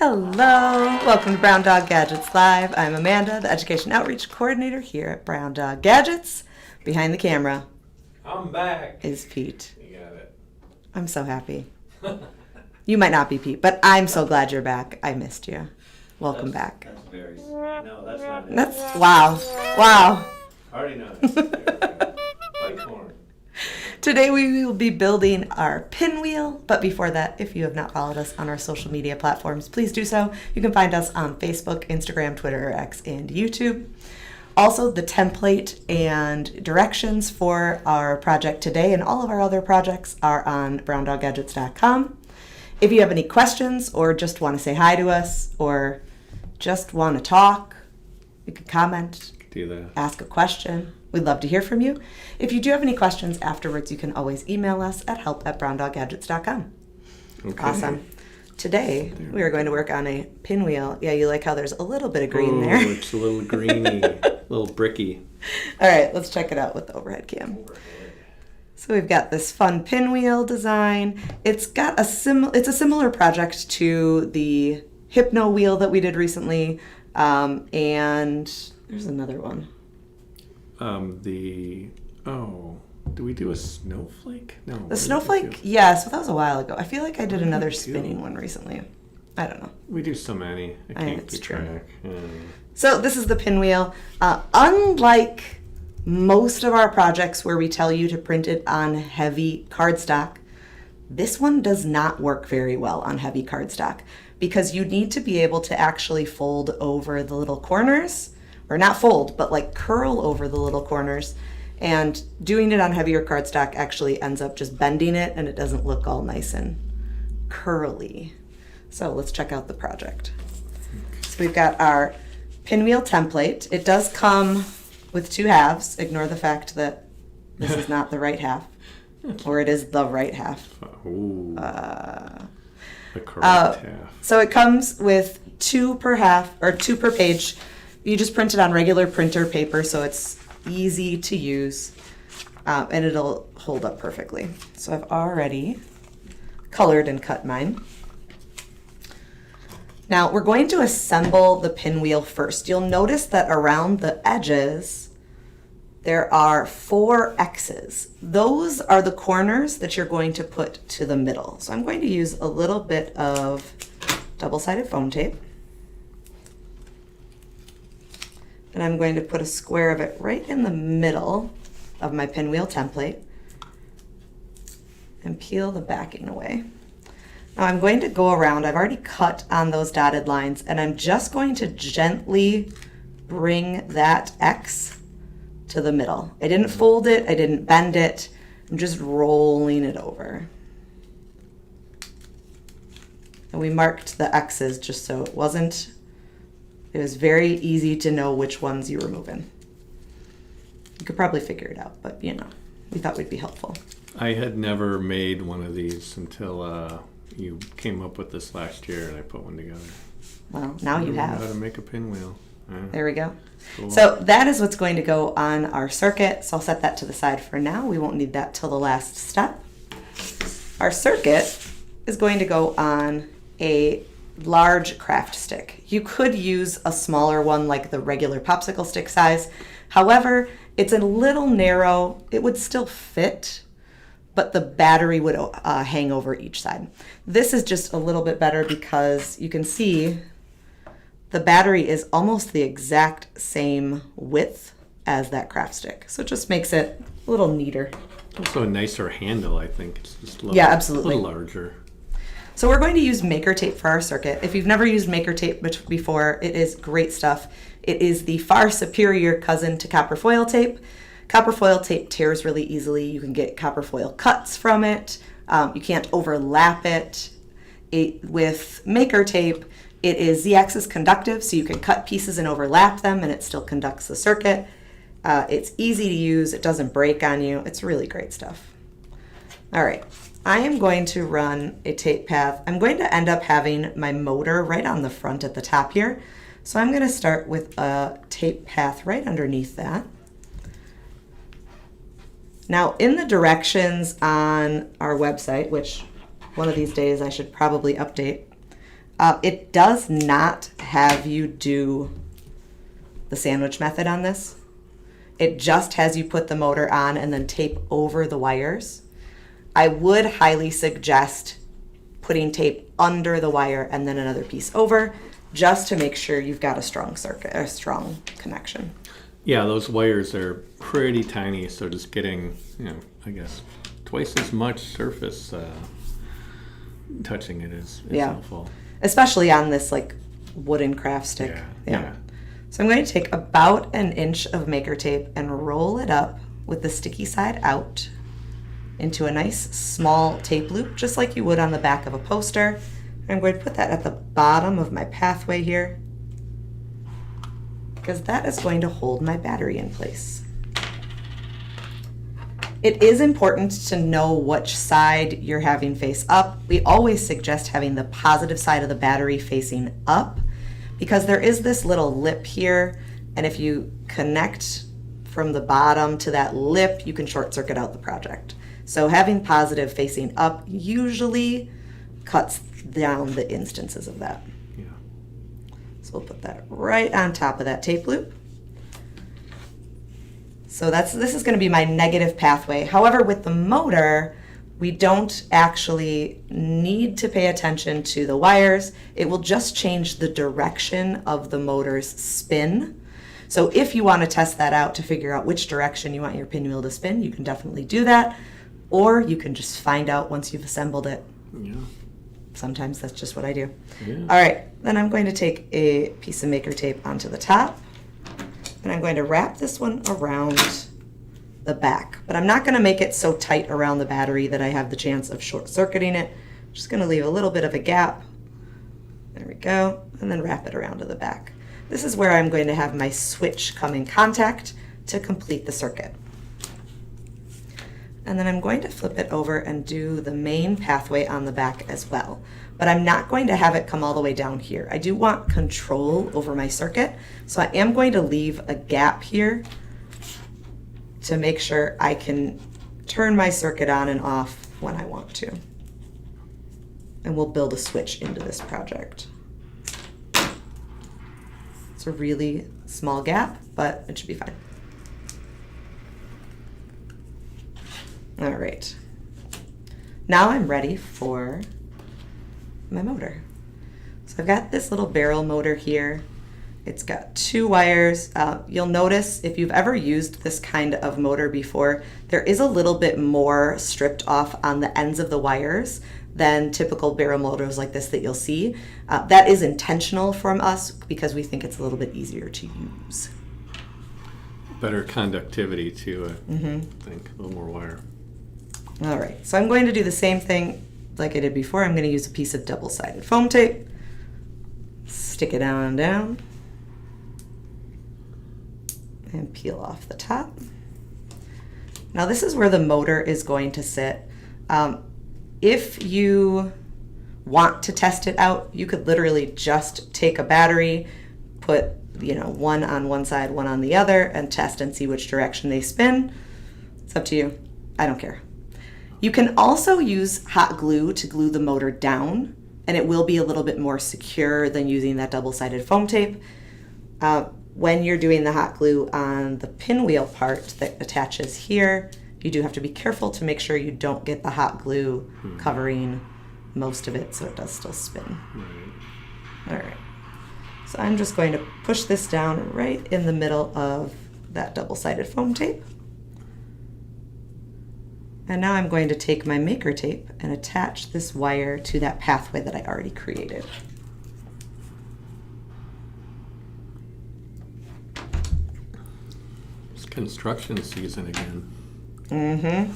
Hello, welcome to Brown Dog Gadgets Live. I'm Amanda, the Education Outreach Coordinator here at Brown Dog Gadgets. Behind the camera I'm back. is Pete. You got it. I'm so happy. You might not be Pete, but I'm so glad you're back. I missed you. Welcome back. That's very sweet. No, that's not it. That's wow. Wow. Already know it. Like corn. Today we will be building our pinwheel, but before that, if you have not followed us on our social media platforms, please do so. You can find us on Facebook, Instagram, Twitter, X, and YouTube. Also, the template and directions for our project today and all of our other projects are on browndoggadgets.com. If you have any questions or just want to say hi to us or just want to talk, you can comment, Do that. ask a question. We'd love to hear from you. If you do have any questions afterwards, you can always email us at help@browndoggadgets.com. Okay. Awesome. Today, we are going to work on a pinwheel. Yeah, you like how there's a little bit of green there? It's a little greeny, a little bricky. All right, let's check it out with the overhead cam. So we've got this fun pinwheel design. It's got it's a similar project to the Hypno wheel that we did recently, and there's another one. Do we do a snowflake? No. The snowflake, yes, but that was a while ago. I feel like I did another spinning one recently. I don't know. We do so many. I can't it's keep true. track. So this is the pinwheel. Unlike most of our projects where we tell you to print it on heavy cardstock, this one does not work very well on heavy cardstock because you need to be able to actually fold over the little corners, or not fold, but like curl over the little corners. And doing it on heavier cardstock actually ends up just bending it and it doesn't look all nice and curly. So let's check out the project. So we've got our pinwheel template. It does come with two halves. Ignore the fact that this is not the right half, or it is the right half. Ooh. The correct half. So it comes with two per half, or two per page. You just print it on regular printer paper, so it's easy to use, and it'll hold up perfectly. So I've already colored and cut mine. Now we're going to assemble the pinwheel first. You'll notice that around the edges there are 4 X's. Those are the corners that you're going to put to the middle. So I'm going to use a little bit of double-sided foam tape. And I'm going to put a square of it right in the middle of my pinwheel template and peel the backing away. Now I'm going to go around. I've already cut on those dotted lines, and I'm just going to gently bring that X to the middle. I didn't fold it, I didn't bend it. I'm just rolling it over. And we marked the X's just so it was very easy to know which ones you were moving. You could probably figure it out, but we thought we'd be helpful. I had never made one of these until you came up with this last year and I put one together. Well, now you I have. know how to make a pinwheel. There we go. Cool. So that is what's going to go on our circuit. So I'll set that to the side for now. We won't need that till the last step. Our circuit is going to go on a large craft stick. You could use a smaller one like the regular popsicle stick size. However, it's a little narrow. It would still fit, but the battery would hang over each side. This is just a little bit better because you can see the battery is almost the exact same width as that craft stick. So it just makes it a little neater. Also a nicer handle, I think. It's just a little, Yeah, absolutely. A little larger. So we're going to use Maker Tape for our circuit. If you've never used Maker Tape before, it is great stuff. It is the far superior cousin to copper foil tape. Copper foil tape tears really easily. You can get copper foil cuts from it. You can't overlap it. With Maker Tape, it is Z-axis conductive, so you can cut pieces and overlap them and it still conducts the circuit. It's easy to use. It doesn't break on you. It's really great stuff. All right. I am going to run a tape path. I'm going to end up having my motor right on the front at the top here. So I'm going to start with a tape path right underneath that. Now in the directions on our website, which one of these days I should probably update, It does not have you do the sandwich method on this. It just has you put the motor on and then tape over the wires. I would highly suggest putting tape under the wire and then another piece over, just to make sure you've got a strong circuit, a strong connection. Yeah, those wires are pretty tiny, so just getting, I guess twice as much surface touching it is helpful. Especially on this like wooden craft stick. Yeah. So I'm going to take about an inch of maker tape and roll it up with the sticky side out into a nice small tape loop, just like you would on the back of a poster. I'm going to put that at the bottom of my pathway here, because that is going to hold my battery in place. It is important to know which side you're having face up. We always suggest having the positive side of the battery facing up, because there is this little lip here, and if you connect from the bottom to that lip, you can short circuit out the project. So having positive facing up usually cuts down the instances of that. Yeah. So we'll put that right on top of that tape loop. So this is going to be my negative pathway. However, with the motor, we don't actually need to pay attention to the wires. It will just change the direction of the motor's spin. So if you want to test that out to figure out which direction you want your pinwheel to spin, you can definitely do that. Or you can just find out once you've assembled it. Yeah. Sometimes that's just what I do. Yeah. All right, then I'm going to take a piece of maker tape onto the top, and I'm going to wrap this one around the back. But I'm not going to make it so tight around the battery that I have the chance of short circuiting it. I'm just going to leave a little bit of a gap. There we go, and then wrap it around to the back. This is where I'm going to have my switch come in contact to complete the circuit. And then I'm going to flip it over and do the main pathway on the back as well. But I'm not going to have it come all the way down here. I do want control over my circuit, so I am going to leave a gap here to make sure I can turn my circuit on and off when I want to. And we'll build a switch into this project. It's a really small gap, but it should be fine. All right, now I'm ready for my motor. So I've got this little barrel motor here. It's got two wires. You'll notice if you've ever used this kind of motor before, there is a little bit more stripped off on the ends of the wires than typical barrel motors like this that you'll see. That is intentional from us because we think it's a little bit easier to use. Better conductivity too, I think, a little more wire. All right, so I'm going to do the same thing like I did before. I'm going to use a piece of double-sided foam tape, stick it on down, and peel off the top. Now this is where the motor is going to sit. If you want to test it out, you could literally just take a battery, put one on one side, one on the other, and test and see which direction they spin. It's up to you. I don't care. You can also use hot glue to glue the motor down, and it will be a little bit more secure than using that double-sided foam tape. When you're doing the hot glue on the pinwheel part that attaches here, you do have to be careful to make sure you don't get the hot glue covering most of it so it does still spin. All right. So I'm just going to push this down right in the middle of that double-sided foam tape. And now I'm going to take my maker tape and attach this wire to that pathway that I already created. It's construction season again. There's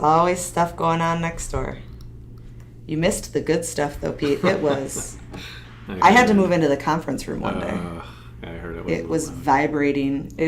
always stuff going on next door. You missed the good stuff though, Pete. It was... I had to move into the conference room one day. I heard it was vibrating. It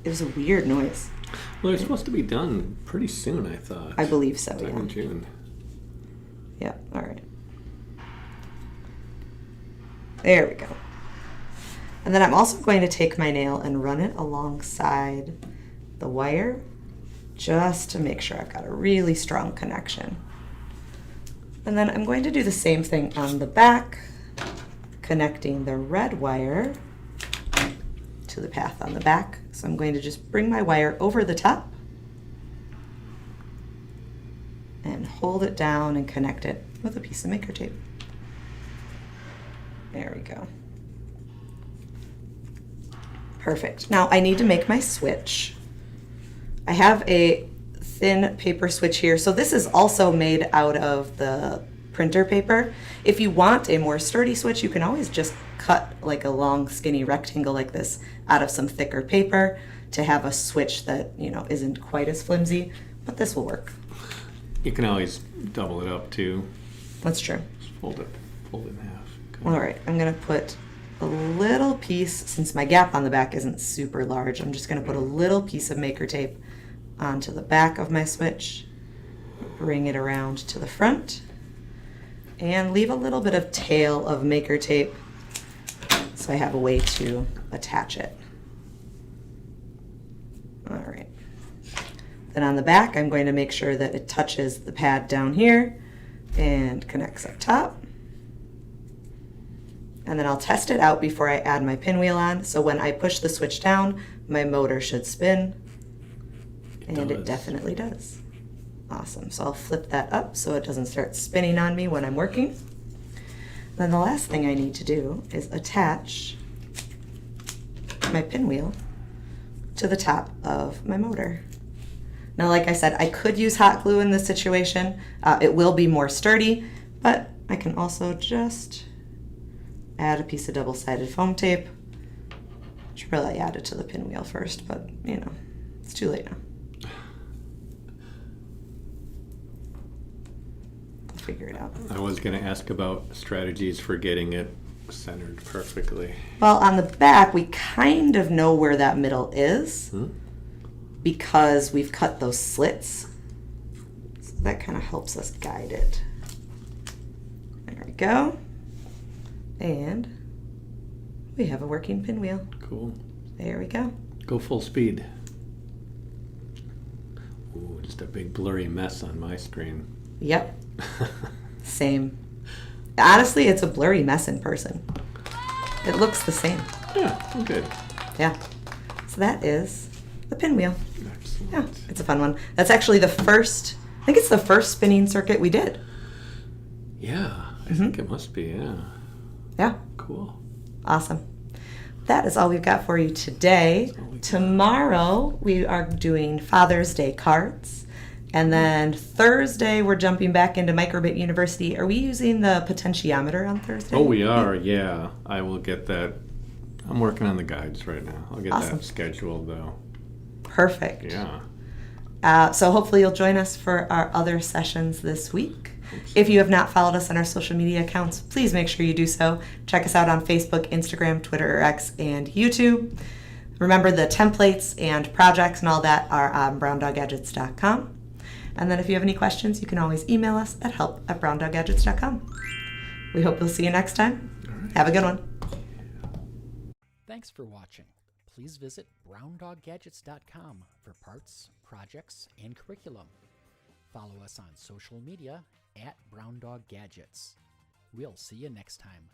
was a weird noise. Well, it's supposed to be done pretty soon, I thought. I believe so, yeah. In June. Yeah, all right. There we go. And then I'm also going to take my nail and run it alongside the wire just to make sure I've got a really strong connection. And then I'm going to do the same thing on the back, connecting the red wire to the path on the back. So I'm going to just bring my wire over the top and hold it down and connect it with a piece of maker tape. There we go. Perfect. Now I need to make my switch. I have a thin paper switch here. So this is also made out of the printer paper. If you want a more sturdy switch, you can always just cut like a long skinny rectangle like this out of some thicker paper to have a switch that, you know, isn't quite as flimsy, but this will work. You can always double it up too. That's true. Just fold it in half. Okay. All right, I'm gonna put a little piece, since my gap on the back isn't super large, I'm just gonna put a little piece of maker tape onto the back of my switch, bring it around to the front, and leave a little bit of tail of maker tape so I have a way to attach it. All right. Then on the back, I'm going to make sure that it touches the pad down here and connects up top. And then I'll test it out before I add my pinwheel on. So when I push the switch down, my motor should spin. And it definitely does. Awesome. So I'll flip that up so it doesn't start spinning on me when I'm working. Then the last thing I need to do is attach my pinwheel to the top of my motor. Now, like I said, I could use hot glue in this situation. It will be more sturdy, but I can also just add a piece of double-sided foam tape. I should probably add it to the pinwheel first, but you know, it's too late now. I'll figure it out. I was going to ask about strategies for getting it centered perfectly. Well, on the back, we kind of know where that middle is because we've cut those slits. So that kind of helps us guide it. There we go. And we have a working pinwheel. Cool. There we go. Go full speed. Ooh, just a big blurry mess on my screen. Yep. Same. Honestly, it's a blurry mess in person. It looks the same. Yeah, good. Yeah. So that is the pinwheel. Excellent. Yeah, it's a fun one. That's actually the first, I think it's the first spinning circuit we did. Yeah, I think it must be, yeah. Yeah. Cool. Awesome. That is all we've got for you today. Tomorrow we are doing Father's Day cards. And then Thursday we're jumping back into Microbit University. Are we using the potentiometer on Thursday? Oh, we are, yeah. I will get that. I'm working on the guides right now. I'll get Awesome. that scheduled though. Perfect. Yeah. So hopefully you'll join us for our other sessions this week. If you have not followed us on our social media accounts, please make sure you do so. Check us out on Facebook, Instagram, Twitter, or X, and YouTube. Remember, the templates and projects and all that are on browndoggadgets.com. And then if you have any questions, you can always email us at help@browndoggadgets.com. We hope we'll see you next time. Right. Have a good one. Thanks for watching. Please visit browndoggadgets.com for parts, projects, and curriculum. Follow us on social media @browndoggadgets. We'll see you next time.